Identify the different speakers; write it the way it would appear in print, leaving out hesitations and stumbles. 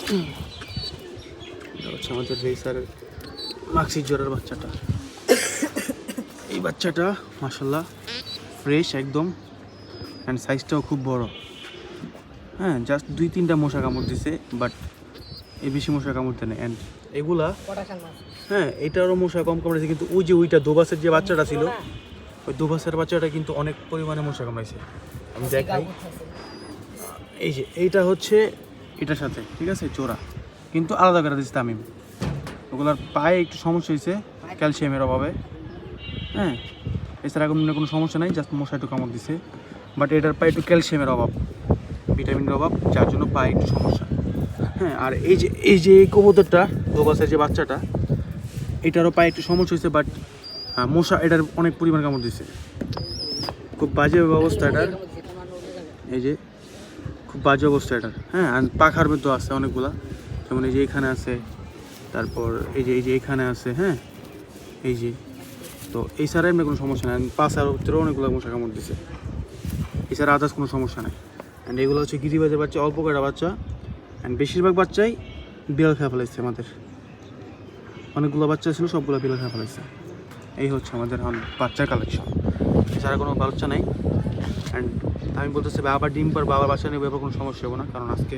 Speaker 1: এটা হচ্ছে আমাদের রেসারের মাক্সি জোড়ার বাচ্চাটা। এই বাচ্চাটা মাশাল্লাহ ফ্রেশ একদম, অ্যান্ড সাইজটাও খুব বড়। হ্যাঁ, জাস্ট 2-3টা মশা কামড় দিছে, বাট এই বেশি মশা কামড় দেয় না। অ্যান্ড এগুলা হ্যাঁ এটারও মশা কম কামড়েছে, কিন্তু ওই যে ওইটা দোবাসের যে বাচ্চাটা ছিল, ওই দোবাসের বাচ্চাটা কিন্তু অনেক পরিমাণে মশা কামড়াইছে। আমি দেখাই, এই যে এইটা হচ্ছে এটার সাথে, ঠিক আছে, জোড়া কিন্তু আলাদা করে দিচ্ছে তামিম। ওগুলার পায়ে একটু সমস্যা হয়েছে ক্যালসিয়ামের অভাবে। হ্যাঁ, এছাড়া কোনো সমস্যা নাই, জাস্ট মশা একটু কামড় দিছে। বাট এটার পায়ে একটু ক্যালসিয়ামের অভাব, ভিটামিনের অভাব, যার জন্য পায়ে একটু সমস্যা। হ্যাঁ, আর এই যে কবুতরটা দোবাসের যে বাচ্চাটা, এটারও পায়ে একটু সমস্যা হয়েছে, বাট মশা এটার অনেক পরিমাণ কামড় দিচ্ছে। খুব বাজে অবস্থা এটার, এই যে খুব বাজে অবস্থা এটার। হ্যাঁ, আর পাখার মধ্যে আছে অনেকগুলা, যেমন এই যে এখানে আছে, তারপর এই যে এখানে আছে। হ্যাঁ, এই যে, তো এই ছাড়া এমনি কোনো সমস্যা নেই। পাশার ভিতরেও অনেকগুলো মশা কামড় দিচ্ছে, এছাড়া আদার্স কোনো সমস্যা নেই। অ্যান্ড এগুলো হচ্ছে গিরিবাজের বাচ্চা, অল্প কয়টা বাচ্চা, অ্যান্ড বেশিরভাগ বাচ্চাই বিড়াল খেয়ে ফেলাইছে। আমাদের অনেকগুলো বাচ্চা ছিল, সবগুলো বিড়াল খেয়ে ফেলাইছে। এই হচ্ছে আমাদের বাচ্চার কালেকশন, এছাড়া কোনো বাচ্চা নেই। অ্যান্ড আমি বলতেছি আবার ডিম পার বাবার বাচ্চা নেবো, এবার কোনো সমস্যা হবে না, কারণ আজকে